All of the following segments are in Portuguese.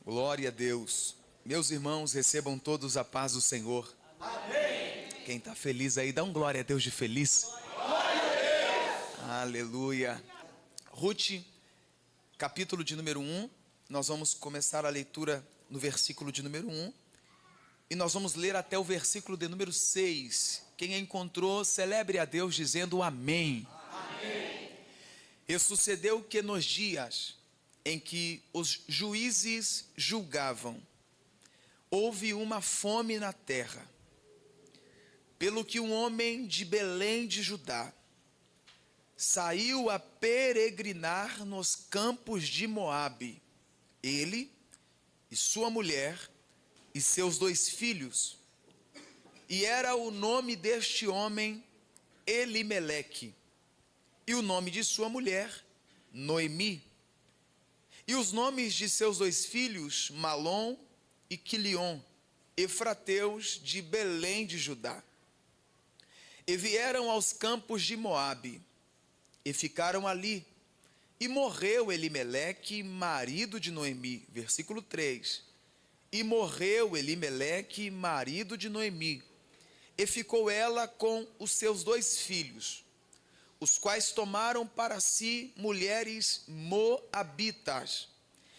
Glória a Deus. Meus irmãos, recebam todos a paz do Senhor. Amém. Quem está feliz aí, dá um glória a Deus de feliz. Glória a Deus. Aleluia. Ruth, capítulo de número 1. Nós vamos começar a leitura no versículo de número 1. E nós vamos ler até o versículo de número 6. Quem encontrou, celebre a Deus dizendo amém. Amém. E sucedeu que nos dias em que os juízes julgavam, houve uma fome na terra, pelo que um homem de Belém de Judá saiu a peregrinar nos campos de Moabe, ele e sua mulher e seus 2 filhos, e era o nome deste homem Elimeleque, e o nome de sua mulher Noemi, e os nomes de seus 2 filhos, Malom e Quilion, efrateus de Belém de Judá. E vieram aos campos de Moabe, e ficaram ali. E morreu Elimeleque, marido de Noemi. Versículo 3. E morreu Elimeleque, marido de Noemi, e ficou ela com os seus 2 filhos, os quais tomaram para si mulheres moabitas,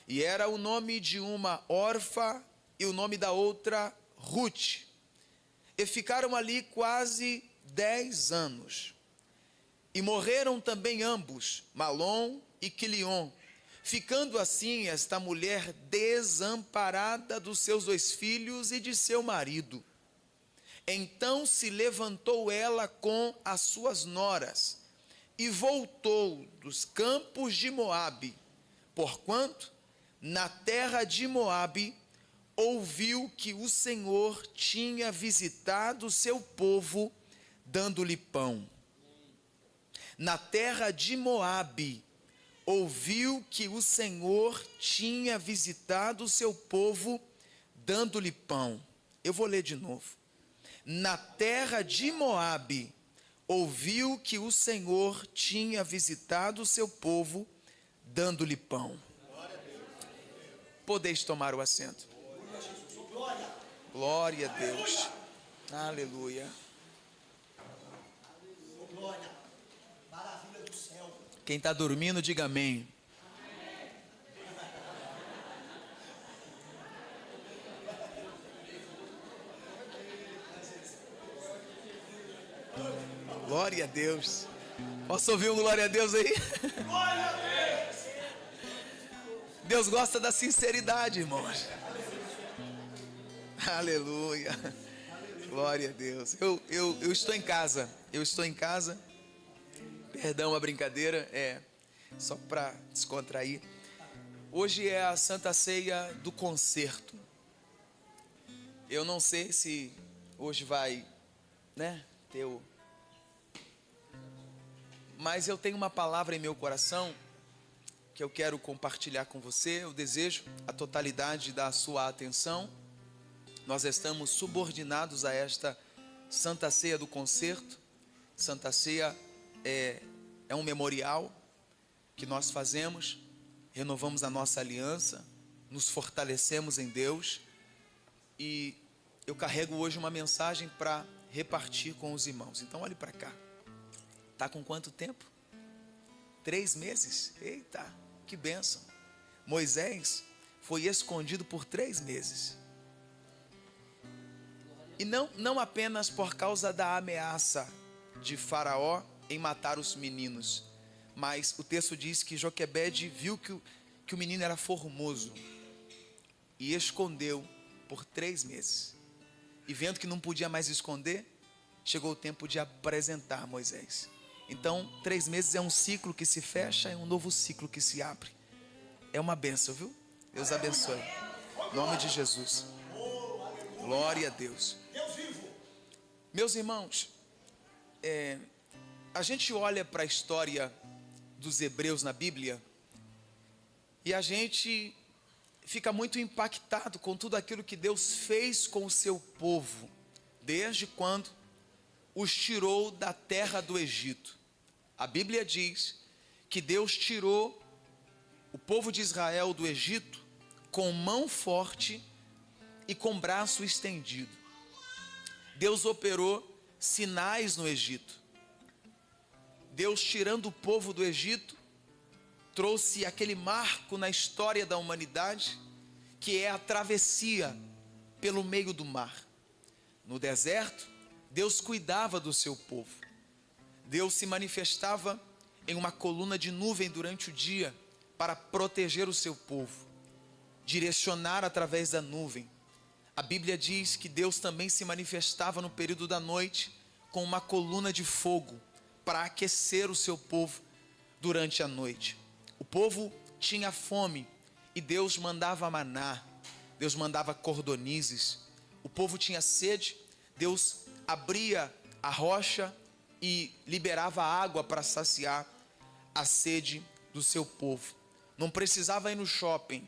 e era o nome de uma Orfa e o nome da outra Ruth, e ficaram ali quase 10 anos, e morreram também ambos, Malom e Quilion, ficando assim esta mulher desamparada dos seus 2 filhos e de seu marido. Então se levantou ela com as suas noras, e voltou dos campos de Moabe, porquanto na terra de Moabe ouviu que o Senhor tinha visitado o seu povo, dando-lhe pão. Na terra de Moabe ouviu que o Senhor tinha visitado o seu povo, dando-lhe pão. Eu vou ler de novo. Na terra de Moabe ouviu que o Senhor tinha visitado o seu povo, dando-lhe pão. Podeis tomar o assento. Glória a Deus. Aleluia. Glória. Maravilha do céu. Quem está dormindo, diga amém. Glória a Deus. Posso ouvir um glória a Deus aí? Glória a Deus. Deus gosta da sinceridade, irmãos. Aleluia. Glória a Deus. Eu estou em casa. Eu estou em casa. Perdão a brincadeira. É só para descontrair. Hoje é a Santa Ceia do Concerto. Eu não sei se hoje vai, ter o... Mas eu tenho uma palavra em meu coração que eu quero compartilhar com você. Eu desejo a totalidade da sua atenção. Nós estamos subordinados a esta Santa Ceia do Concerto. Santa Ceia é um memorial que nós fazemos, renovamos a nossa aliança, nos fortalecemos em Deus. E eu carrego hoje uma mensagem para repartir com os irmãos. Então olhe para cá. Está com quanto tempo? 3 meses? Eita, que bênção. Moisés foi escondido por 3 meses. E não apenas por causa da ameaça de Faraó em matar os meninos, mas o texto diz que Joquebede viu que o menino era formoso e escondeu por 3 meses. E vendo que não podia mais esconder, chegou o tempo de apresentar Moisés. Então 3 meses é um ciclo que se fecha, é um novo ciclo que se abre. É uma bênção, viu? Deus abençoe. Em nome de Jesus. Glória a Deus. Deus vivo. Meus irmãos, a gente olha para a história dos hebreus na Bíblia e a gente fica muito impactado com tudo aquilo que Deus fez com o seu povo, desde quando os tirou da terra do Egito. A Bíblia diz que Deus tirou o povo de Israel do Egito com mão forte e com braço estendido. Deus operou sinais no Egito. Deus, tirando o povo do Egito, trouxe aquele marco na história da humanidade, que é a travessia pelo meio do mar. No deserto, Deus cuidava do seu povo. Deus se manifestava em uma coluna de nuvem durante o dia para proteger o seu povo, direcionar através da nuvem. A Bíblia diz que Deus também se manifestava no período da noite com uma coluna de fogo para aquecer o seu povo durante a noite. O povo tinha fome e Deus mandava maná, Deus mandava cordonizes. O povo tinha sede, Deus abria a rocha e liberava água para saciar a sede do seu povo. Não precisava ir no shopping,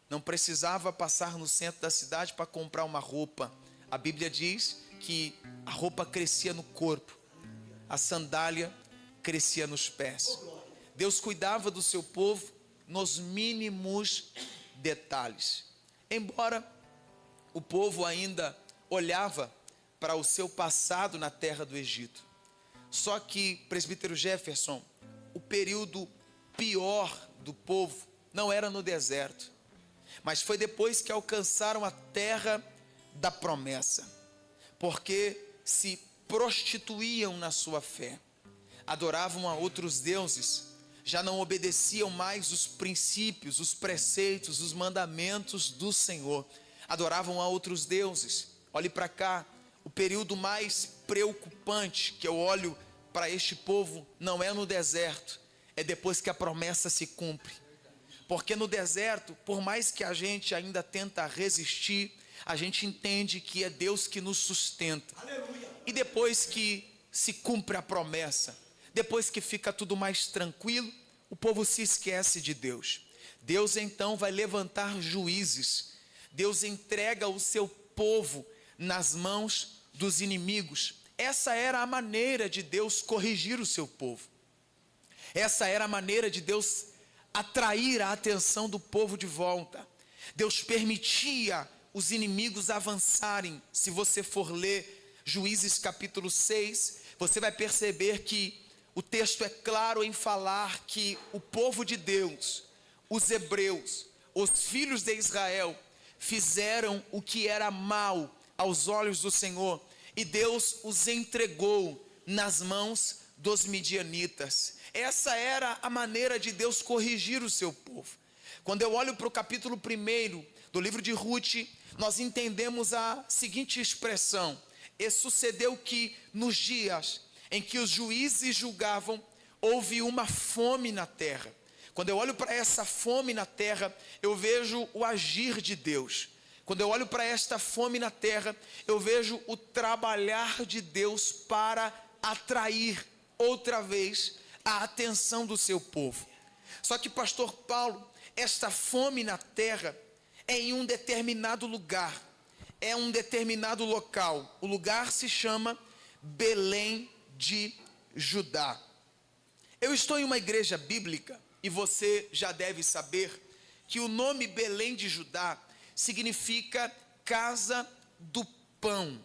não precisava passar no centro da cidade para comprar uma roupa. A Bíblia diz que a roupa crescia no corpo, a sandália crescia nos pés. Deus cuidava do seu povo nos mínimos detalhes. Embora o povo ainda olhava para o seu passado na terra do Egito. Só que, presbítero Jefferson, o período pior do povo não era no deserto, mas foi depois que alcançaram a terra da promessa, porque se prostituíam na sua fé, adoravam a outros deuses, já não obedeciam mais os princípios, os preceitos, os mandamentos do Senhor, adoravam a outros deuses. Olhe para cá, o período mais preocupante que eu olho para este povo não é no deserto, é depois que a promessa se cumpre. Porque no deserto, por mais que a gente ainda tenta resistir, a gente entende que é Deus que nos sustenta. Aleluia. E depois que se cumpre a promessa, depois que fica tudo mais tranquilo, o povo se esquece de Deus. Deus então vai levantar juízes. Deus entrega o seu povo nas mãos dos inimigos. Essa era a maneira de Deus corrigir o seu povo. Essa era a maneira de Deus atrair a atenção do povo de volta. Deus permitia os inimigos avançarem. Se você for ler Juízes capítulo 6, você vai perceber que o texto é claro em falar que o povo de Deus, os hebreus, os filhos de Israel, fizeram o que era mal aos olhos do Senhor, e Deus os entregou nas mãos dos midianitas. Essa era a maneira de Deus corrigir o seu povo. Quando eu olho para o capítulo 1 do livro de Ruth, nós entendemos a seguinte expressão: e sucedeu que nos dias em que os juízes julgavam, houve uma fome na terra. Quando eu olho para essa fome na terra, eu vejo o agir de Deus. Quando eu olho para esta fome na terra, eu vejo o trabalhar de Deus para atrair outra vez a atenção do seu povo. Só que, pastor Paulo, esta fome na terra é em um determinado lugar, é um determinado local. O lugar se chama Belém de Judá. Eu estou em uma igreja bíblica e você já deve saber que o nome Belém de Judá significa casa do pão.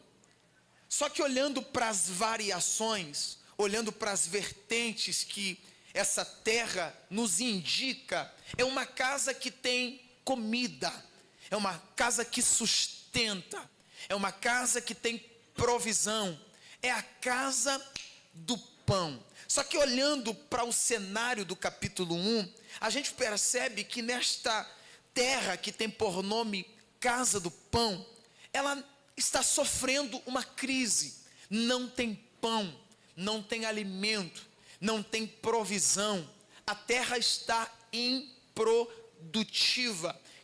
Só que olhando para as variações, olhando para as vertentes que essa terra nos indica, é uma casa que tem comida, é uma casa que sustenta, é uma casa que tem provisão, é a casa do pão. Só que olhando para o cenário do capítulo 1, a gente percebe que nesta terra que tem por nome casa do pão, ela está sofrendo uma crise. Não tem pão, não tem alimento, não tem provisão. A terra está improdutiva,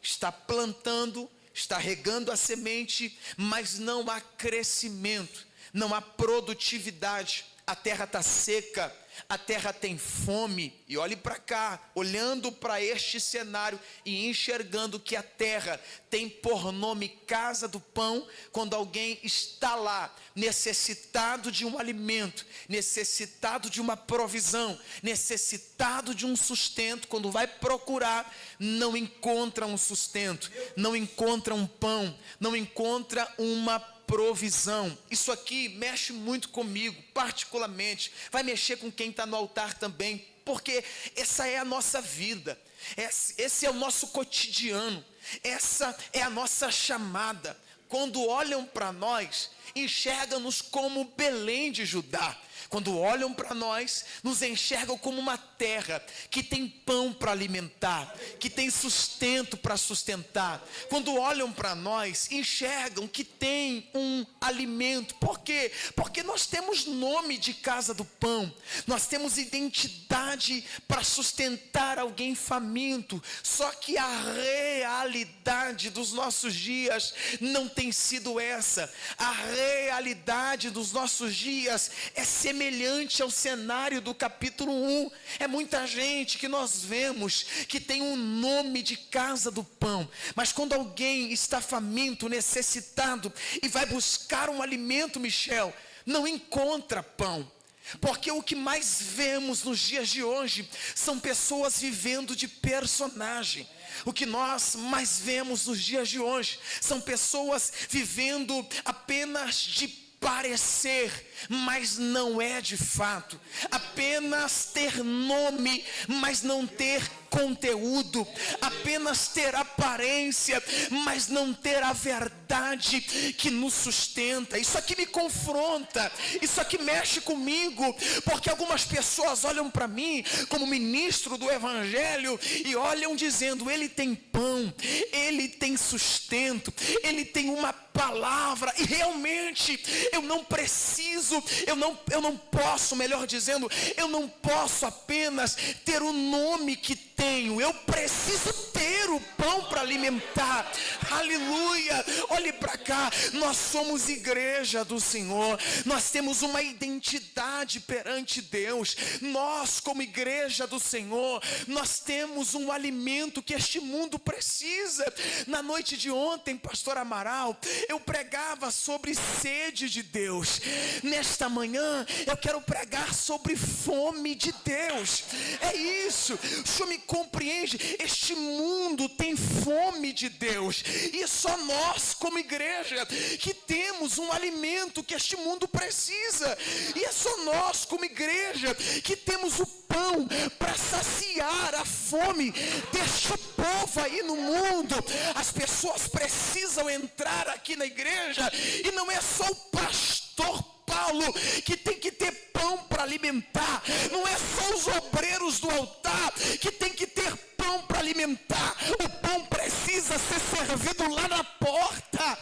está plantando, está regando a semente, mas não há crescimento, não há produtividade. A terra está seca, a terra tem fome. E olhe para cá, olhando para este cenário e enxergando que a terra tem por nome casa do pão, quando alguém está lá necessitado de um alimento, necessitado de uma provisão, necessitado de um sustento, quando vai procurar, não encontra um sustento, não encontra um pão, não encontra uma provisão. Isso aqui mexe muito comigo, particularmente, vai mexer com quem está no altar também, porque essa é a nossa vida, esse é o nosso cotidiano, essa é a nossa chamada. Quando olham para nós, enxergam-nos como Belém de Judá. Quando olham para nós, nos enxergam como uma terra que tem pão para alimentar, que tem sustento para sustentar. Quando olham para nós, enxergam que tem um alimento. Por quê? Porque nós temos nome de casa do pão, nós temos identidade para sustentar alguém faminto. Só que a realidade dos nossos dias não tem sido essa. A realidade dos nossos dias é semelhante ao cenário do capítulo 1. É muita gente que nós vemos que tem um nome de casa do pão, mas quando alguém está faminto, necessitado e vai buscar um alimento, Michel, não encontra pão. Porque o que mais vemos nos dias de hoje são pessoas vivendo de personagem. O que nós mais vemos nos dias de hoje são pessoas vivendo apenas de parecer, mas não é de fato. Apenas ter nome, mas não ter conteúdo. Apenas ter aparência, mas não ter a verdade que nos sustenta. Isso aqui me confronta, isso aqui mexe comigo, porque algumas pessoas olham para mim como ministro do evangelho e olham dizendo: ele tem pão, ele tem sustento, ele tem uma palavra, e realmente eu não preciso, eu não posso, melhor dizendo, eu não posso apenas ter o nome que tenho, eu preciso ter o pão para alimentar. Aleluia. Olhe para cá, nós somos igreja do Senhor, nós temos uma identidade perante Deus. Nós, como igreja do Senhor, nós temos um alimento que este mundo precisa. Na noite de ontem, pastor Amaral, eu pregava sobre sede de Deus. Nesta manhã eu quero pregar sobre fome de Deus. É isso, o Senhor me compreende? Este mundo tem fome de Deus, e é só nós como igreja que temos um alimento que este mundo precisa. E é só nós como igreja que temos o pão para saciar a fome deste povo aí no mundo. As pessoas precisam entrar aqui na igreja, e não é só o pastor Paulo que tem que ter pão para alimentar, não é só os obreiros do altar que tem que ter pão para alimentar. O pão precisa ser servido lá na porta,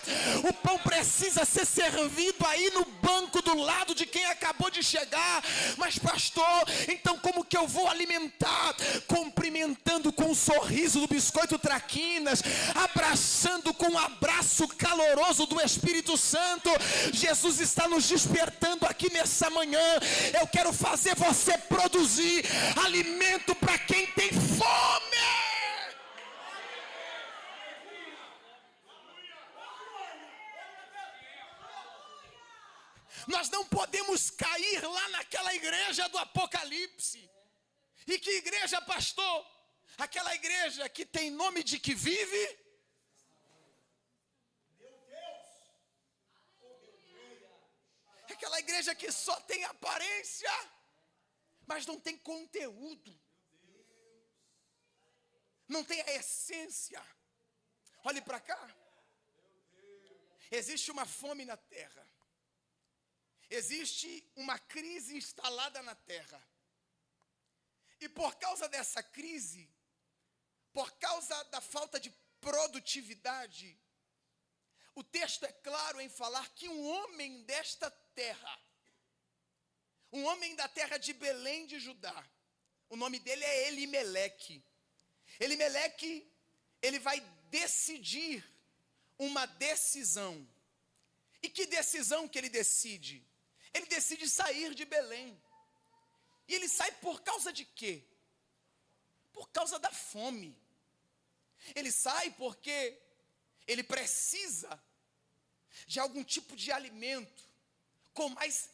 o pão precisa ser servido aí no banco do lado de quem acabou de chegar. Mas pastor, então como que eu vou alimentar? Cumprimentando com um sorriso do biscoito traquinas, abraçando com um abraço caloroso do Espírito Santo. Jesus está nos despertando aqui nessa manhã. Eu quero fazer você produzir alimento para quem tem fome. Nós não podemos cair lá naquela igreja do Apocalipse. E que igreja, pastor? Aquela igreja que tem nome de que vive? Aquela igreja que só tem aparência, mas não tem conteúdo, não tem a essência. Olhe para cá. Existe uma fome na terra, existe uma crise instalada na terra, e por causa dessa crise, por causa da falta de produtividade, o texto é claro em falar que um homem desta terra, um homem da terra de Belém de Judá, o nome dele é Elimeleque. Elimeleque, ele vai decidir uma decisão. E que decisão que ele decide? Ele decide sair de Belém. E ele sai por causa de quê? Por causa da fome. Ele sai porque ele precisa de algum tipo de alimento com mais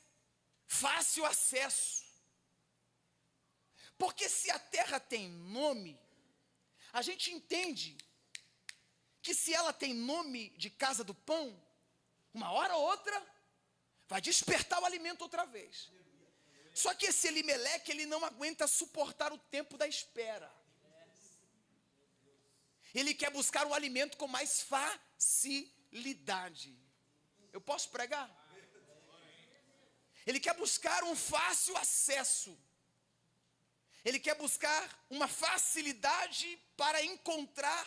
fácil acesso. Porque se a terra tem nome, a gente entende que se ela tem nome de casa do pão, uma hora ou outra vai despertar o alimento outra vez. Só que esse Elimeleque, ele não aguenta suportar o tempo da espera. Ele quer buscar o alimento com mais facilidade. Eu posso pregar? Ele quer buscar um fácil acesso. Ele quer buscar uma facilidade para encontrar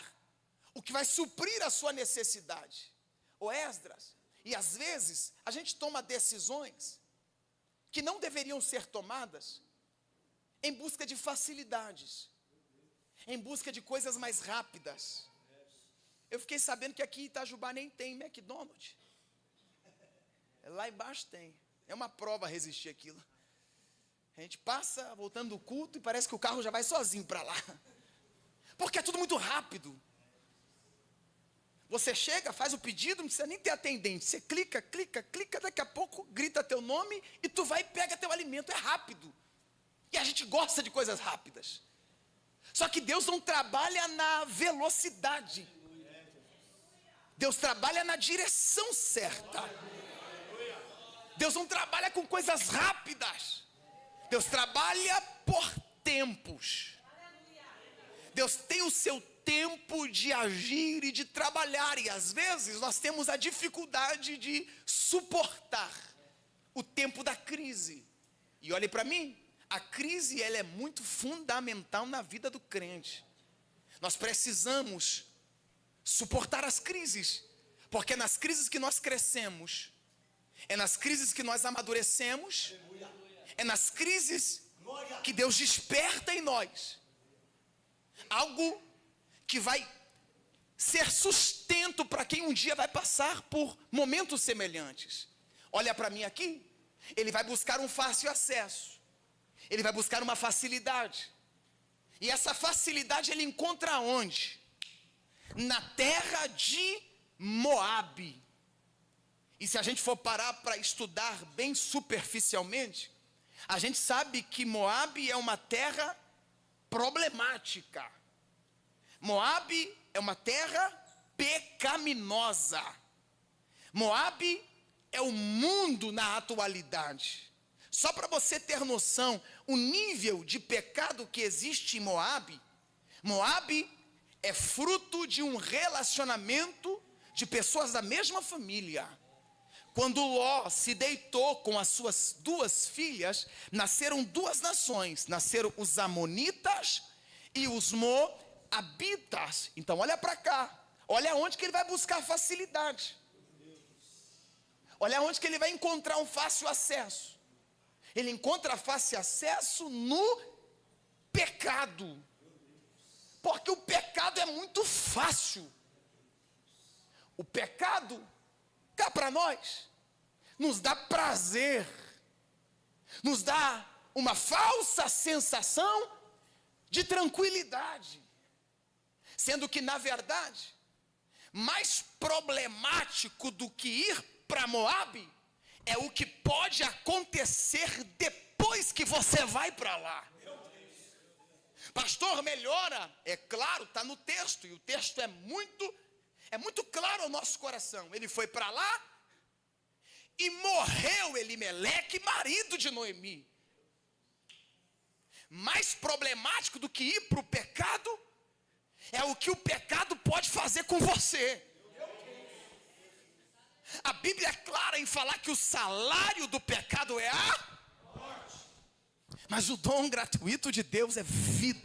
o que vai suprir a sua necessidade. Ô Esdras, e às vezes a gente toma decisões que não deveriam ser tomadas em busca de facilidades, em busca de coisas mais rápidas. Eu fiquei sabendo que aqui em Itajubá nem tem McDonald's. Lá embaixo tem. É uma prova resistir aquilo. A gente passa voltando do culto e parece que o carro já vai sozinho para lá. Porque é tudo muito rápido. Você chega, faz o pedido, não precisa nem ter atendente. Você clica, daqui a pouco grita teu nome e tu vai e pega teu alimento. É rápido. E a gente gosta de coisas rápidas. Só que Deus não trabalha na velocidade. Deus trabalha na direção certa. Deus não trabalha com coisas rápidas. Deus trabalha por tempos. Deus tem o seu tempo de agir e de trabalhar. E às vezes nós temos a dificuldade de suportar o tempo da crise. E olhe para mim, a crise ela é muito fundamental na vida do crente. Nós precisamos suportar as crises, porque é nas crises que nós crescemos, é nas crises que nós amadurecemos, é nas crises que Deus desperta em nós algo que vai ser sustento para quem um dia vai passar por momentos semelhantes. Olha para mim aqui, ele vai buscar um fácil acesso, ele vai buscar uma facilidade, e essa facilidade ele encontra onde? Na terra de Moabe. E se a gente for parar para estudar bem superficialmente, a gente sabe que Moabe é uma terra problemática. Moabe é uma terra pecaminosa. Moabe é o mundo na atualidade. Só para você ter noção, o nível de pecado que existe em Moabe. Moabe é fruto de um relacionamento de pessoas da mesma família. Quando Ló se deitou com as suas duas filhas, nasceram duas nações. Nasceram os amonitas e os moabitas. Então olha para cá. Olha onde que ele vai buscar facilidade. Olha onde que ele vai encontrar um fácil acesso. Ele encontra fácil acesso no pecado. Porque o pecado é muito fácil. O pecado, cá para nós, nos dá prazer, nos dá uma falsa sensação de tranquilidade, sendo que na verdade, mais problemático do que ir para Moabe, é o que pode acontecer depois que você vai para lá. Pastor, melhora? É claro, está no texto, e o texto é muito claro ao nosso coração. Ele foi para lá e morreu Elimeleque, marido de Noemi. Mais problemático do que ir para o pecado é o que o pecado pode fazer com você. A Bíblia é clara em falar que o salário do pecado é a morte, mas o dom gratuito de Deus é vida.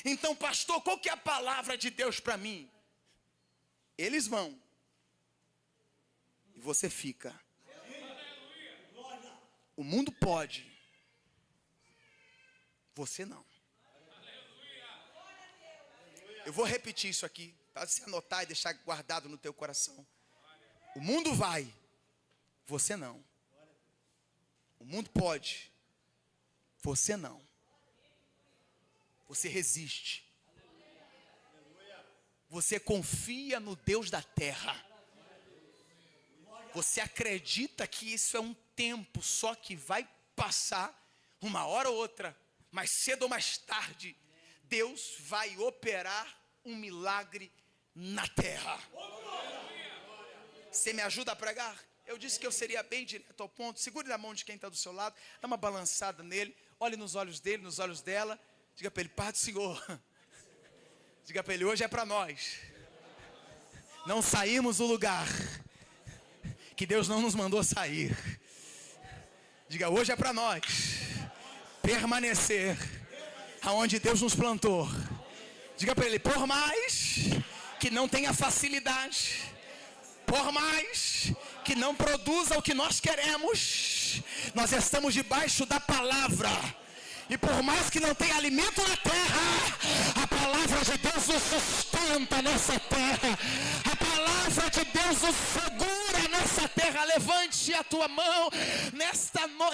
Então, pastor, qual que é a palavra de Deus para mim? Eles vão e você fica. O mundo pode, você não. Eu vou repetir isso aqui, para você anotar e deixar guardado no teu coração. O mundo vai, você não. O mundo pode, você não. Você resiste. Você confia no Deus da terra. Você acredita que isso é um tempo só que vai passar, uma hora ou outra, mais cedo ou mais tarde, Deus vai operar um milagre na terra. Você me ajuda a pregar? Eu disse que eu seria bem direto ao ponto. Segure na mão de quem está do seu lado, dá uma balançada nele, olhe nos olhos dele, nos olhos dela, diga para ele: Pai do Senhor. Diga para ele: hoje é para nós. Não saímos do lugar que Deus não nos mandou sair. Diga: hoje é para nós permanecer aonde Deus nos plantou. Diga para ele: por mais que não tenha facilidade, por mais que não produza o que nós queremos, nós estamos debaixo da palavra. E por mais que não tenha alimento na terra, a palavra de Deus nos sustenta nessa terra. A palavra de Deus nos segura nessa terra. Levante a tua mão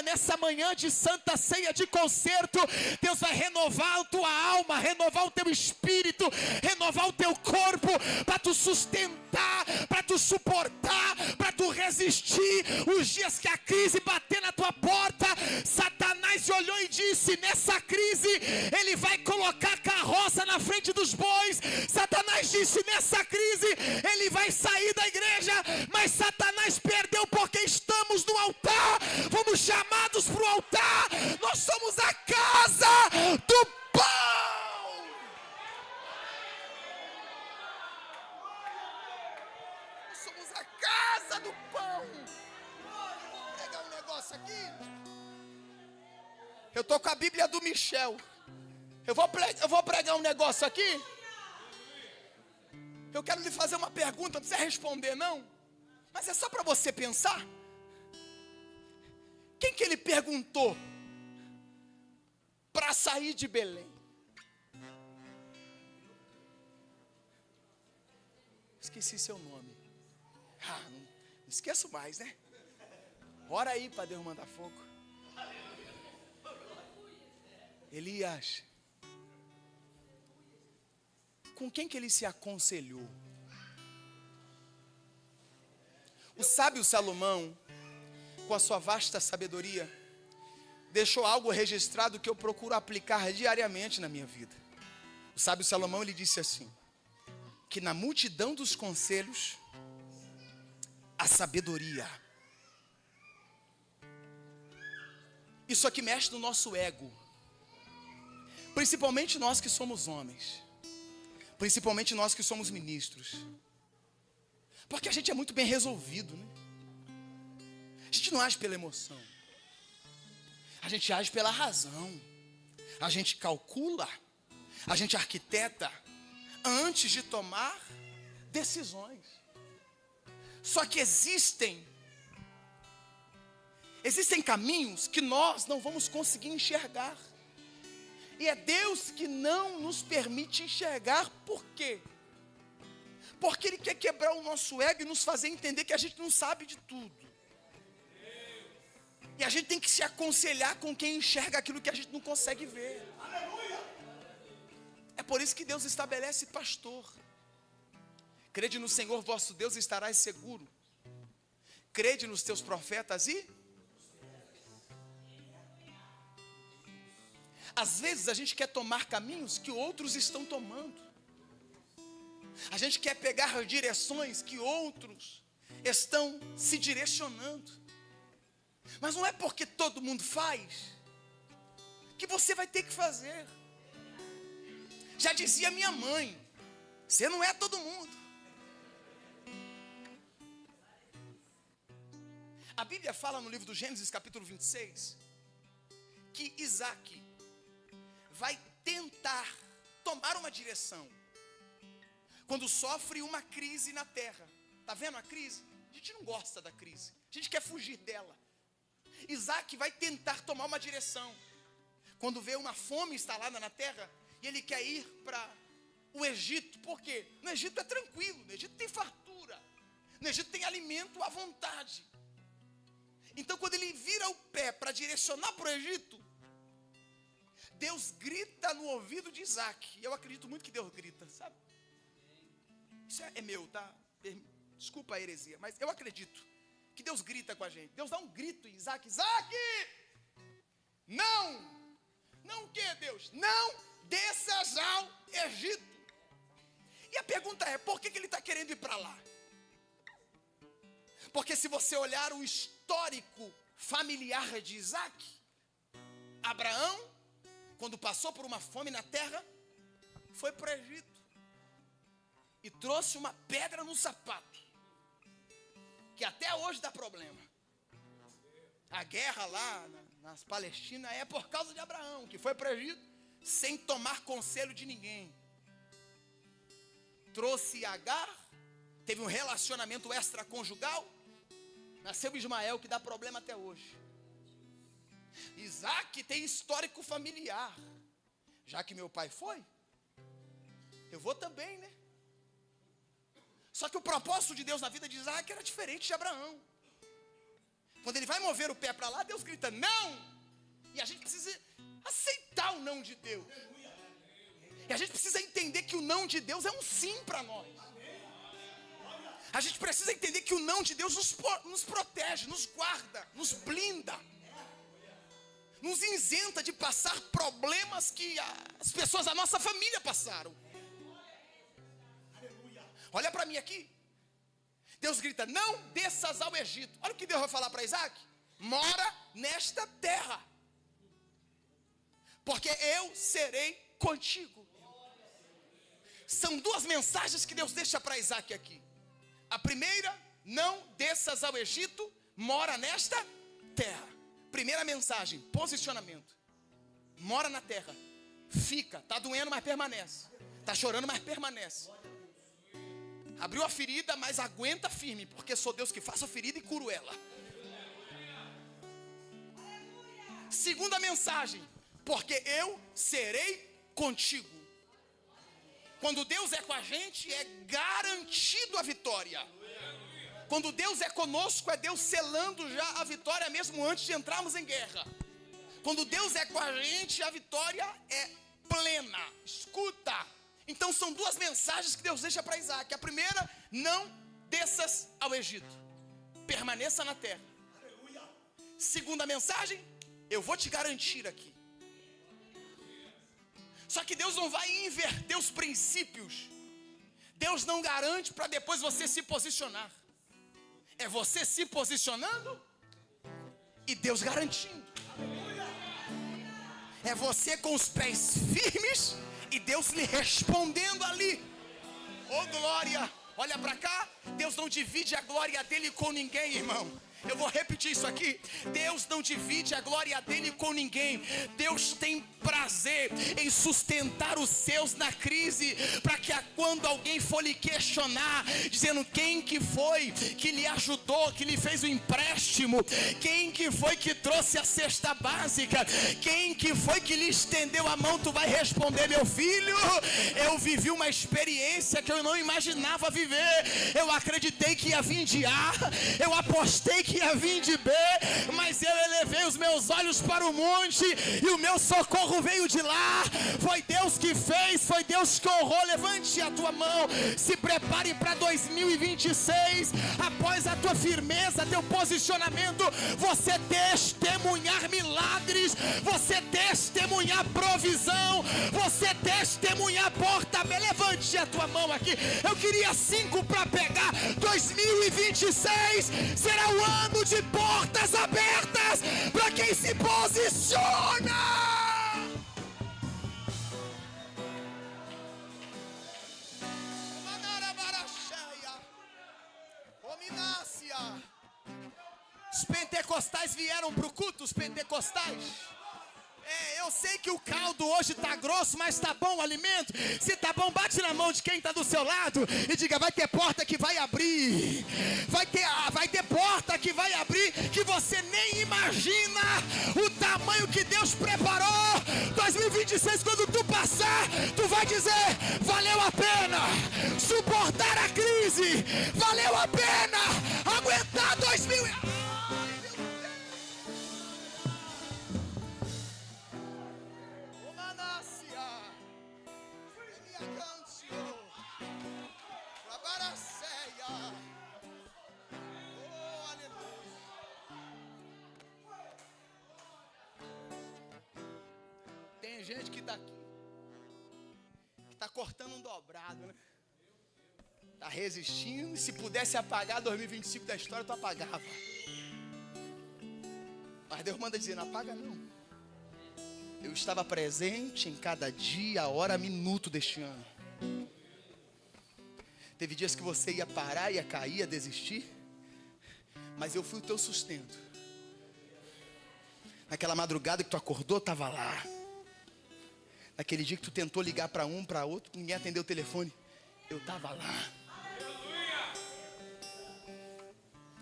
nessa manhã de santa ceia, de concerto. Deus vai renovar a tua alma, renovar o teu espírito, renovar o teu corpo, para tu sustentar, para tu suportar, para tu resistir os dias que a crise bater na tua porta. Satanás olhou e disse: nessa crise ele vai colocar carroça na frente dos bois. Satanás disse: nessa crise ele vai sair da igreja. Mas Satanás perdeu, porque estamos no altar. Fomos chamados para o altar. Nós somos a casa do pão. Nós somos a casa do pão. Vou pegar um negócio aqui. Eu estou com a Bíblia do Michel. Eu vou pregar um negócio aqui. Eu quero lhe fazer uma pergunta. Não precisa responder não, mas é só para você pensar. Quem que ele perguntou para sair de Belém? Esqueci seu nome. Não esqueço mais, né? Ora aí para Deus mandar fogo. Elias. Com quem que ele se aconselhou? O sábio Salomão, com a sua vasta sabedoria, deixou algo registrado que eu procuro aplicar diariamente na minha vida. O sábio Salomão, ele disse assim: que na multidão dos conselhos, a sabedoria. Isso aqui mexe no nosso ego. Principalmente nós que somos homens. Principalmente nós que somos ministros. Porque a gente é muito bem resolvido, né? A gente não age pela emoção. A gente age pela razão. A gente calcula. A gente arquiteta antes de tomar decisões. Só que existem caminhos que nós não vamos conseguir enxergar. E é Deus que não nos permite enxergar. Por quê? Porque Ele quer quebrar o nosso ego e nos fazer entender que a gente não sabe de tudo. E a gente tem que se aconselhar com quem enxerga aquilo que a gente não consegue ver. É por isso que Deus estabelece pastor. Crede no Senhor vosso Deus e estarás seguro. Crede nos teus profetas e... Às vezes a gente quer tomar caminhos que outros estão tomando. A gente quer pegar direções que outros estão se direcionando. Mas não é porque todo mundo faz que você vai ter que fazer. Já dizia minha mãe: você não é todo mundo. A Bíblia fala no livro do Gênesis, capítulo 26, que Isaac vai tentar tomar uma direção quando sofre uma crise na terra. Está vendo a crise? A gente não gosta da crise, a gente quer fugir dela. Isaac vai tentar tomar uma direção quando vê uma fome instalada na terra e ele quer ir para o Egito. Por quê? No Egito é tranquilo, no Egito tem fartura, no Egito tem alimento à vontade. Então, quando ele vira o pé para direcionar para o Egito, Deus grita no ouvido de Isaac. Eu acredito muito que Deus grita, sabe? Isso é meu, tá? Desculpa a heresia, mas eu acredito que Deus grita com a gente. Deus dá um grito em Isaac: Isaac! Não o que, Deus? Não desças ao Egito. E a pergunta é, por que ele está querendo ir para lá? Porque se você olhar o histórico familiar de Isaac, Abraão, quando passou por uma fome na terra, foi para o Egito e trouxe uma pedra no sapato, que até hoje dá problema. A guerra lá nas Palestinas é por causa de Abraão, que foi para o Egito sem tomar conselho de ninguém. Trouxe Agar, teve um relacionamento extraconjugal, nasceu Ismael, que dá problema até hoje. Isaac tem histórico familiar. Já que meu pai foi, eu vou também, né? Só que o propósito de Deus na vida de Isaac era diferente de Abraão. Quando ele vai mover o pé para lá, Deus grita não. E a gente precisa aceitar o não de Deus. E a gente precisa entender que o não de Deus é um sim para nós. A gente precisa entender que o não de Deus nos protege, nos guarda, nos blinda, nos isenta de passar problemas que as pessoas da nossa família passaram. Olha para mim aqui. Deus grita, não desças ao Egito. Olha o que Deus vai falar para Isaac: mora nesta terra, porque eu serei contigo. São duas mensagens que Deus deixa para Isaac aqui. A primeira, não desças ao Egito, mora nesta terra. Primeira mensagem, posicionamento. Mora na terra, fica, está doendo, mas permanece. Está chorando, mas permanece. Abriu a ferida, mas aguenta firme, porque sou Deus que faço a ferida e curo ela. Segunda mensagem, porque eu serei contigo. Quando Deus é com a gente, é garantido a vitória. Quando Deus é conosco, é Deus selando já a vitória mesmo antes de entrarmos em guerra. Quando Deus é com a gente, a vitória é plena. Escuta. Então são duas mensagens que Deus deixa para Isaac. A primeira, não desças ao Egito, permaneça na terra. Segunda mensagem, eu vou te garantir aqui. Só que Deus não vai inverter os princípios. Deus não garante para depois você se posicionar. É você se posicionando e Deus garantindo. É você com os pés firmes e Deus lhe respondendo ali. Oh glória, olha para cá. Deus não divide a glória dele com ninguém, irmão. Eu vou repetir isso aqui. Deus não divide a glória dele com ninguém. Deus tem prazer em sustentar os seus na crise, para que quando alguém for lhe questionar, dizendo quem que foi que lhe ajudou, que lhe fez o empréstimo, quem que foi que trouxe a cesta básica, quem que foi que lhe estendeu a mão, tu vai responder: meu filho, eu vivi uma experiência que eu não imaginava viver. Eu acreditei que ia vir de A, eu apostei que ia vir de B, mas eu elevei os meus olhos para o monte e o meu socorro veio de lá. Foi Deus que fez, foi Deus que honrou. Levante a tua mão, se prepare para 2026. Após a tua firmeza, teu posicionamento, você testemunhar milagres, você testemunhar provisão, você testemunhar porta. Levante a tua mão aqui. Eu queria 5 para pegar. 2026 será o ano de portas abertas para quem se posiciona. Os pentecostais vieram para o culto, os pentecostais. Eu sei que o caldo hoje está grosso, mas está bom o alimento. Se está bom, bate na mão de quem está do seu lado e diga: vai ter porta que vai abrir. Vai ter porta que vai abrir, que você nem imagina o tamanho que Deus preparou. 2026, quando tu passar, tu vai dizer: valeu a pena suportar a crise, valeu a pena aguentar 2000. Ai, meu Deus. Oh, aleluia. Tem gente que tá aqui, que tá cortando um dobrado, né? Tá resistindo, e se pudesse apagar 2025 da história, tu apagava. Mas Deus manda dizer, não apaga não. Eu estava presente em cada dia, hora, minuto deste ano. Teve dias que você ia parar, ia cair, ia desistir, mas eu fui o teu sustento. Naquela madrugada que tu acordou, estava lá. Naquele dia que tu tentou ligar para um, para outro, ninguém atendeu o telefone, eu estava lá.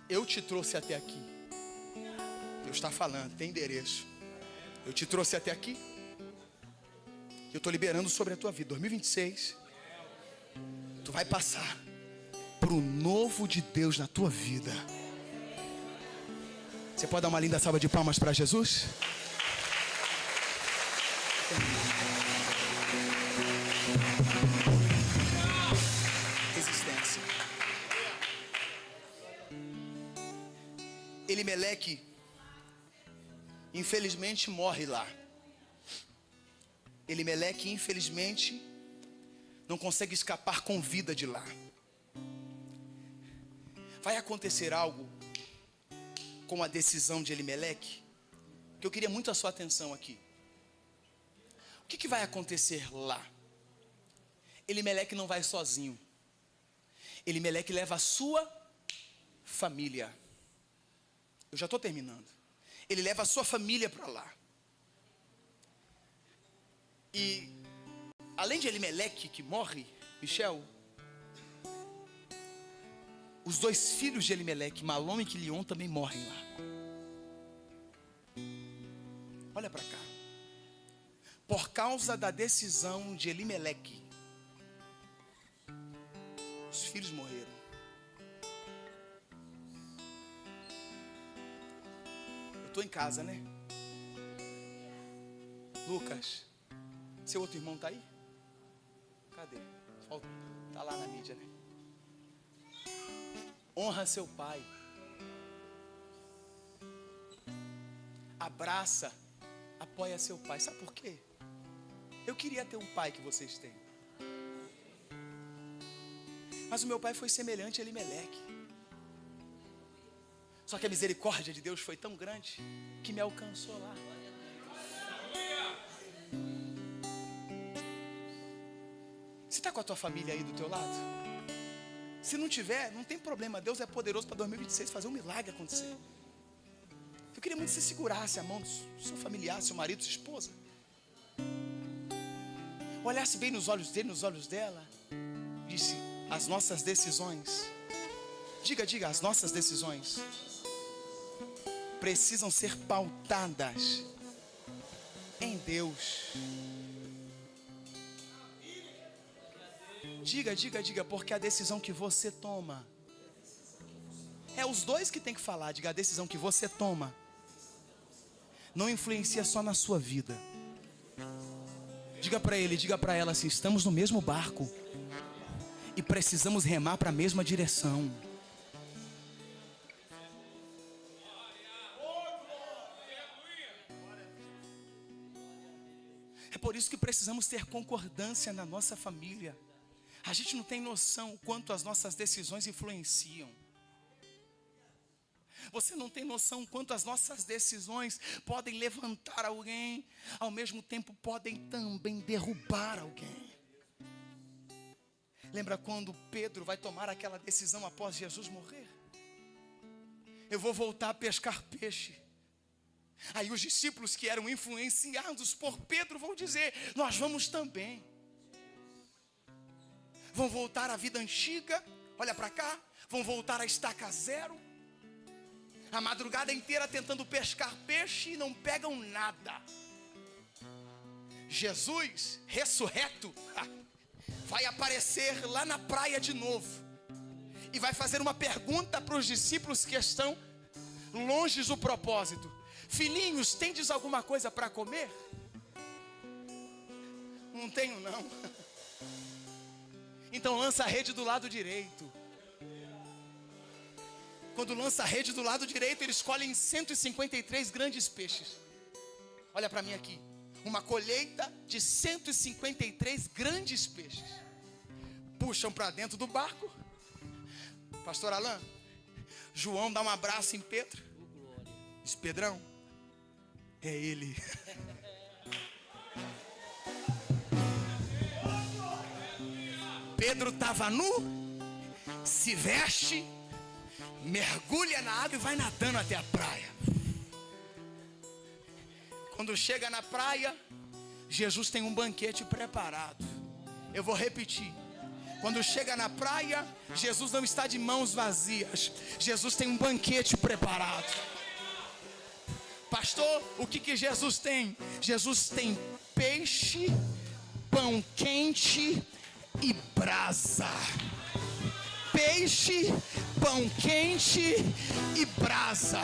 Eu te trouxe até aqui. Deus está falando, tem endereço. Eu te trouxe até aqui. Eu estou liberando sobre a tua vida. 2026, tu vai passar por um novo de Deus na tua vida. Você pode dar uma linda salva de palmas para Jesus? Resistência. Elimeleque, infelizmente, morre lá. Elimeleque, infelizmente, não consegue escapar com vida de lá. Vai acontecer algo com a decisão de Elimeleque, que eu queria muito a sua atenção aqui. O que vai acontecer lá? Elimeleque não vai sozinho. Elimeleque leva a sua família. Eu já estou terminando. Ele leva a sua família para lá. E além de Elimeleque que morre, Michel, os dois filhos de Elimeleque, Malom e Quilion, também morrem lá. Olha para cá. Por causa da decisão de Elimeleque, os filhos morreram. Eu estou em casa, né? Lucas, seu outro irmão está aí? Cadê? Está lá na mídia, né? Honra seu pai. Abraça, apoia seu pai. Sabe por quê? Eu queria ter um pai que vocês têm. Mas o meu pai foi semelhante a Elimeleque. Só que a misericórdia de Deus foi tão grande que me alcançou lá. Você está com a tua família aí do teu lado? Se não tiver, não tem problema. Deus é poderoso para 2026 fazer um milagre acontecer. Eu queria muito que você segurasse a mão do seu familiar, seu marido, sua esposa. Olhasse bem nos olhos dele, nos olhos dela. Disse, as nossas decisões. Diga, as nossas decisões precisam ser pautadas em Deus. Diga, porque a decisão que você toma. É os dois que tem que falar. Diga, a decisão que você toma não influencia só na sua vida. Diga para ele, diga para ela assim, estamos no mesmo barco e precisamos remar para a mesma direção. É por isso que precisamos ter concordância na nossa família. A gente não tem noção o quanto as nossas decisões influenciam. Você não tem noção o quanto as nossas decisões podem levantar alguém, ao mesmo tempo podem também derrubar alguém. Lembra quando Pedro vai tomar aquela decisão após Jesus morrer? Eu vou voltar a pescar peixe. Aí os discípulos que eram influenciados por Pedro vão dizer, nós vamos também. Vão voltar à vida antiga, olha para cá, vão voltar à estaca zero. A madrugada inteira tentando pescar peixe e não pegam nada. Jesus, ressurreto, vai aparecer lá na praia de novo. E vai fazer uma pergunta para os discípulos que estão longe do propósito. Filhinhos, tendes alguma coisa para comer? Não tenho não. Então lança a rede do lado direito. Quando lança a rede do lado direito, eles colhem 153 grandes peixes. Olha para mim aqui. Uma colheita de 153 grandes peixes. Puxam para dentro do barco. Pastor Alain, João dá um abraço em Pedro. Diz: Pedrão, é ele. Pedro estava nu, se veste, mergulha na água e vai nadando até a praia. Quando chega na praia, Jesus tem um banquete preparado. Eu vou repetir. Quando chega na praia, Jesus não está de mãos vazias. Jesus tem um banquete preparado. Pastor, o que Jesus tem? Jesus tem peixe, pão quente e brasa. Peixe, pão quente e brasa.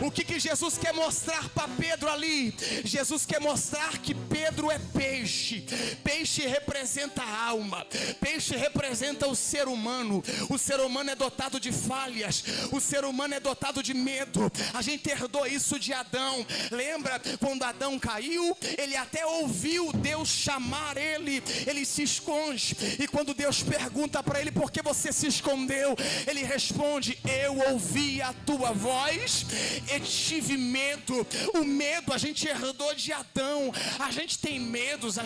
O que Jesus quer mostrar para Pedro ali? Jesus quer mostrar que Pedro é peixe. Peixe representa a alma. Peixe representa o ser humano. O ser humano é dotado de falhas. O ser humano é dotado de medo. A gente herdou isso de Adão. Lembra quando Adão caiu? Ele até ouviu Deus chamar ele. Ele se esconde. E quando Deus pergunta para ele: por que você se escondeu? Ele responde: eu ouvi a tua voz e tive medo. O medo a gente herdou de Adão. A gente tem medos,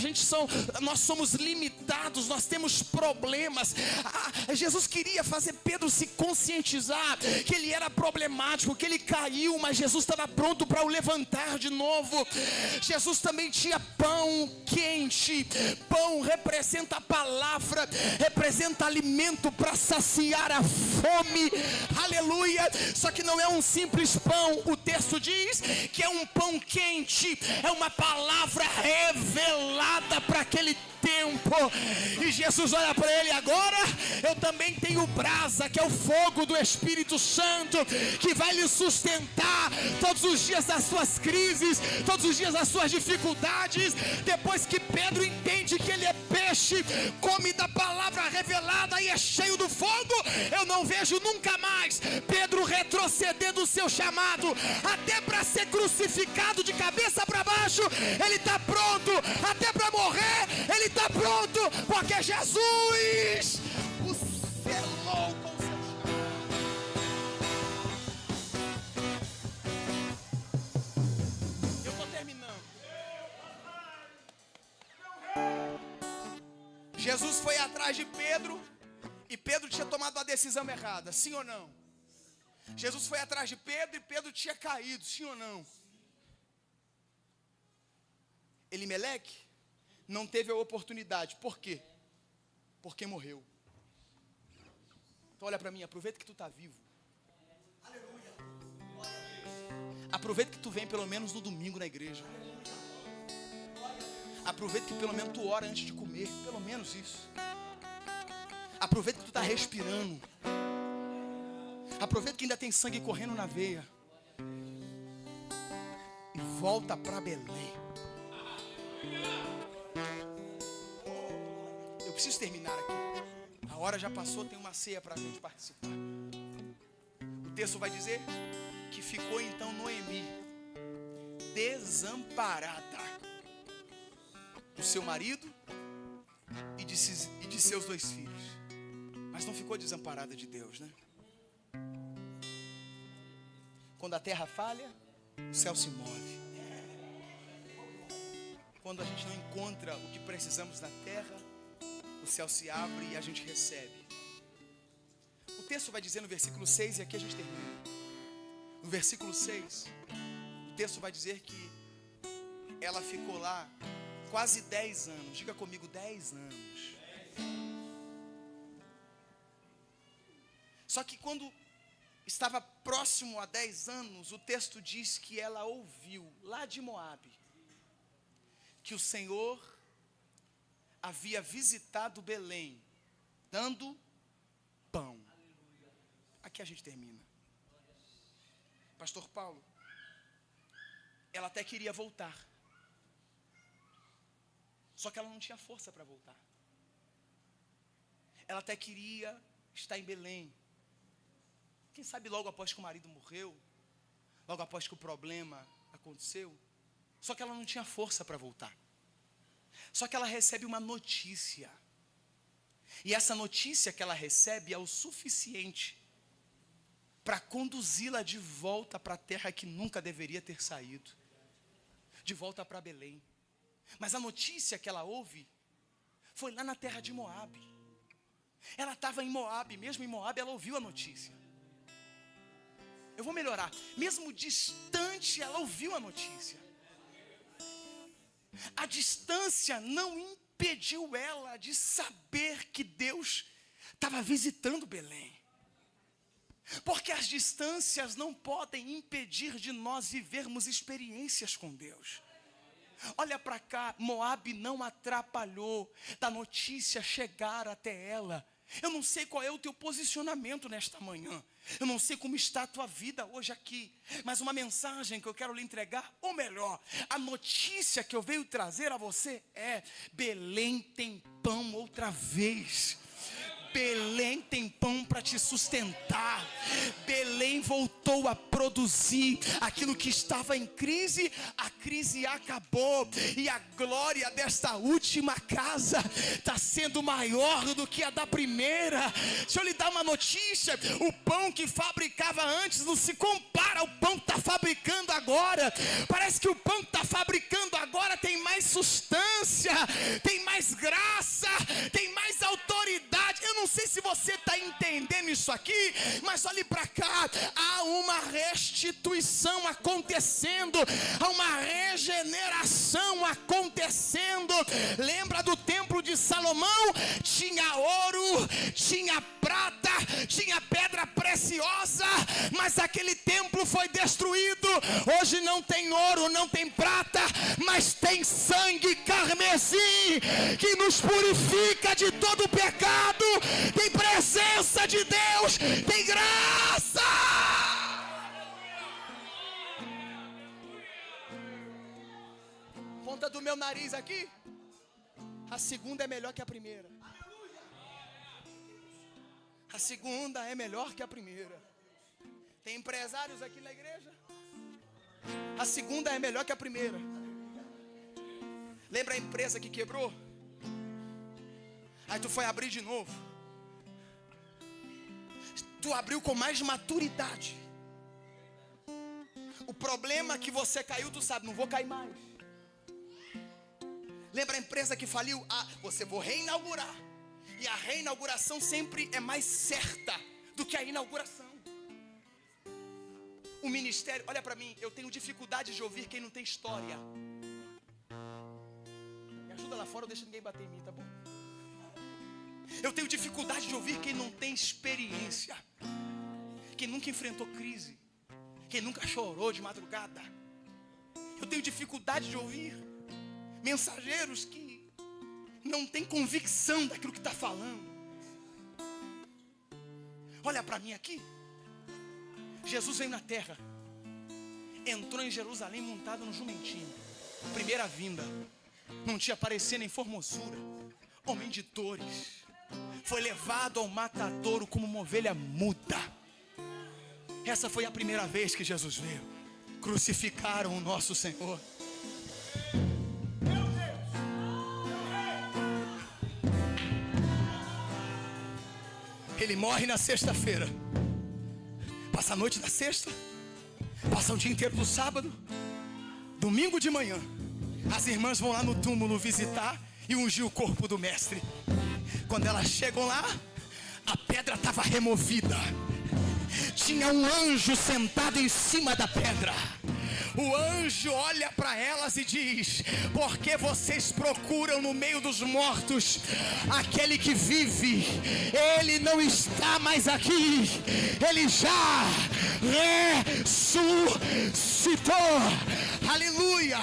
nós somos limitados, nós temos problemas. Jesus queria fazer Pedro se conscientizar que ele era problemático, que ele caiu, mas Jesus estava pronto para o levantar de novo. Jesus também tinha pão quente. Pão representa a palavra, representa alimento para saciar a fome. Aleluia. Só que não é um simples pão. O texto diz que é um pão quente, é uma palavra revelada para aquele tempo. E Jesus olha para ele: agora eu também tenho brasa, que é o fogo do Espírito Santo, que vai lhe sustentar todos os dias das suas crises, todos os dias das suas dificuldades. Depois que Pedro entende que ele é peixe, come da palavra revelada e é cheio do fogo, eu não vejo nunca mais Pedro retroceder do seu chamado. Até para ser crucificado de cabeça para baixo, ele está pronto. Até para morrer, ele está pronto, porque Jesus o selou com seu chamado. Eu estou terminando. Jesus foi atrás de Pedro e Pedro tinha tomado a decisão errada, sim ou não? Jesus foi atrás de Pedro e Pedro tinha caído, sim ou não? Elimeleque não teve a oportunidade. Por quê? Porque morreu. Então olha para mim, aproveita que tu está vivo. Aleluia. Aproveita que tu vem pelo menos no domingo na igreja. Aproveita que pelo menos tu ora antes de comer, pelo menos isso. Aproveita que tu está respirando. Aproveita que ainda tem sangue correndo na veia. E volta para Belém. Eu preciso terminar aqui. A hora já passou, tem uma ceia para a gente participar. O texto vai dizer que ficou então Noemi desamparada do seu marido e de seus 2 filhos. Mas não ficou desamparada de Deus, né? Quando a terra falha, o céu se move. Quando a gente não encontra o que precisamos na terra, o céu se abre e a gente recebe. O texto vai dizer no versículo 6, e aqui a gente termina. No versículo 6, o texto vai dizer que ela ficou lá quase 10 anos. Diga comigo, 10 anos. Só que quando estava próximo a 10 anos, o texto diz que ela ouviu, lá de Moabe, que o Senhor havia visitado Belém, dando pão. Aqui a gente termina. Pastor Paulo, ela até queria voltar, só que ela não tinha força para voltar. Ela até queria estar em Belém. Quem sabe logo após que o marido morreu, logo após que o problema aconteceu, só que ela não tinha força para voltar. Só que ela recebe uma notícia. E essa notícia que ela recebe é o suficiente para conduzi-la de volta para a terra que nunca deveria ter saído. De volta para Belém. Mas a notícia que ela ouve foi lá na terra de Moabe. Ela estava em Moabe, mesmo em Moabe ela ouviu a notícia. Eu vou melhorar. Mesmo distante, ela ouviu a notícia. A distância não impediu ela de saber que Deus estava visitando Belém. Porque as distâncias não podem impedir de nós vivermos experiências com Deus. Olha para cá, Moabe não atrapalhou da notícia chegar até ela. Eu não sei qual é o teu posicionamento nesta manhã. Eu não sei como está a tua vida hoje aqui. Mas uma mensagem que eu quero lhe entregar, ou melhor, a notícia que eu venho trazer a você é: Belém tem pão outra vez. Belém tem pão para te sustentar. Belém voltou a produzir aquilo que estava em crise. A crise acabou e a glória desta última casa está sendo maior do que a da primeira. Deixa eu lhe dar uma notícia: o pão que fabricava antes não se compara ao pão que está fabricando agora. Parece que o pão que está fabricando agora tem mais substância, tem mais graça, tem mais autoridade. Eu não sei se você está entendendo isso aqui, mas olhe para cá, há uma restituição acontecendo, há uma regeneração acontecendo. Lembra do templo de Salomão? Tinha ouro, tinha prata, tinha pedra preciosa, mas aquele templo foi destruído. Hoje não tem ouro, não tem prata, mas tem sangue carmesim que nos purifica de todo o pecado. Tem presença de Deus, tem graça. Ponta do meu nariz aqui, a segunda é melhor que a primeira. A segunda é melhor que a primeira. Tem empresários aqui na igreja? A segunda é melhor que a primeira. Lembra a empresa que quebrou? Aí tu foi abrir de novo. Tu abriu com mais maturidade. O problema que você caiu, tu sabe, não vou cair mais. Lembra a empresa que faliu? Você vou reinaugurar. E a reinauguração sempre é mais certa do que a inauguração. O ministério, olha para mim, eu tenho dificuldade de ouvir quem não tem história. Me ajuda lá fora, ou deixa ninguém bater em mim, tá bom? Eu tenho dificuldade de ouvir quem não tem experiência, quem nunca enfrentou crise, quem nunca chorou de madrugada. Eu tenho dificuldade de ouvir mensageiros que não têm convicção daquilo que está falando. Olha para mim aqui. Jesus veio na terra, entrou em Jerusalém montado no jumentinho. Primeira vinda, não tinha aparecer nem formosura, homem de dores. Foi levado ao matadouro como uma ovelha muda. Essa foi a primeira vez que Jesus veio. Crucificaram o nosso Senhor. Ele morre na sexta-feira. Passa a noite da sexta. Passa o dia inteiro do sábado. Domingo de manhã, as irmãs vão lá no túmulo visitar e ungir o corpo do mestre. Quando elas chegam lá, a pedra estava removida. Tinha um anjo sentado em cima da pedra. O anjo olha para elas e diz: por que vocês procuram no meio dos mortos aquele que vive? Ele não está mais aqui. Ele já ressuscitou. Aleluia.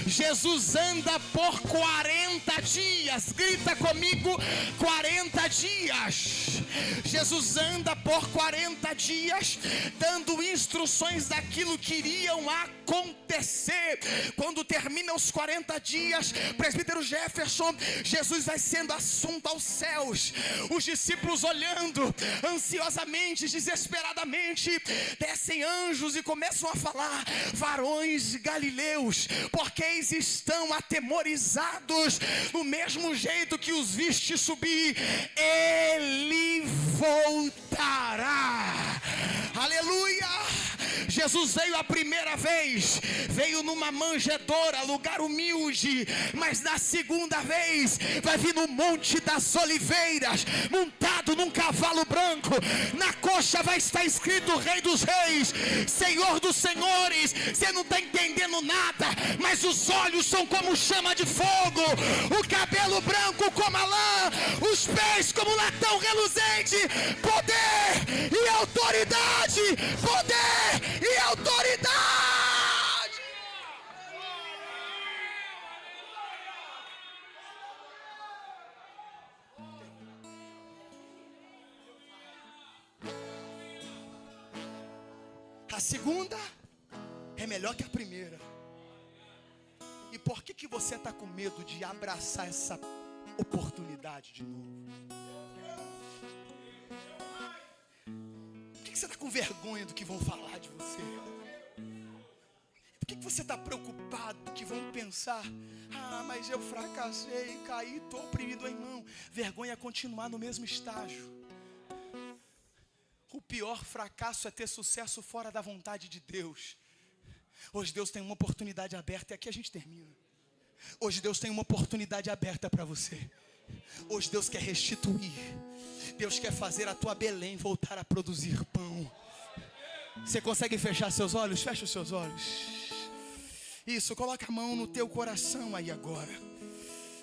Jesus anda por 40 40 dias, grita comigo, 40 dias. Jesus anda por 40 dias, dando instruções daquilo que iriam acontecer. Quando termina os 40 dias, presbítero Jefferson, Jesus vai sendo assunto aos céus. Os discípulos olhando ansiosamente, desesperadamente, descem anjos e começam a falar: varões galileus, porque eles estão atemorizados? Do mesmo jeito que os viste subir, ele voltará. Aleluia! Jesus veio a primeira vez, veio numa manjedoura, lugar humilde, mas na segunda vez vai vir no Monte das Oliveiras, montado num cavalo branco. Na coxa vai estar escrito Rei dos Reis, Senhor dos Senhores. Você não está entendendo nada, mas os olhos são como chama de fogo, o cabelo branco como a lã, os pés como latão reluzente. Poder e autoridade, poder e autoridade. A segunda é melhor que a primeira. E por que você está com medo de abraçar essa oportunidade de novo? Por que você está com vergonha do que vão falar de você? Por que você está preocupado do que vão pensar? Ah, mas eu fracassei, caí, estou oprimido. Irmão, vergonha é continuar no mesmo estágio. O pior fracasso é ter sucesso fora da vontade de Deus. Hoje Deus tem uma oportunidade aberta, e aqui a gente termina. Hoje Deus tem uma oportunidade aberta para você. Hoje Deus quer restituir. Deus quer fazer a tua Belém voltar a produzir pão. Você consegue fechar seus olhos? Fecha os seus olhos. Isso, coloca a mão no teu coração aí agora.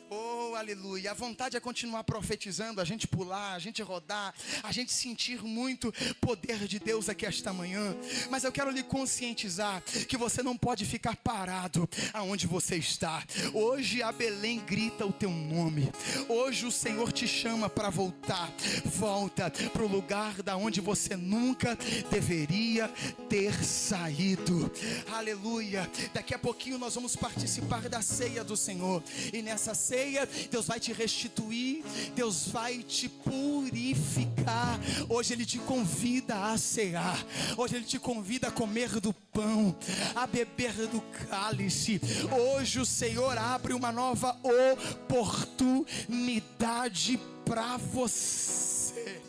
Oh, aleluia. A vontade é continuar profetizando, a gente pular, a gente rodar, a gente sentir muito poder de Deus aqui esta manhã. Mas eu quero lhe conscientizar que você não pode ficar parado aonde você está. Hoje a Belém grita o teu nome. Hoje o Senhor te chama para voltar. Volta para o lugar da onde você nunca deveria ter saído. Aleluia. Daqui a pouquinho nós vamos participar da ceia do Senhor. E nessa ceia Deus vai te restituir, Deus vai te purificar. Hoje Ele te convida a cear. Hoje Ele te convida a comer do pão, a beber do cálice. Hoje o Senhor abre uma nova oportunidade para você.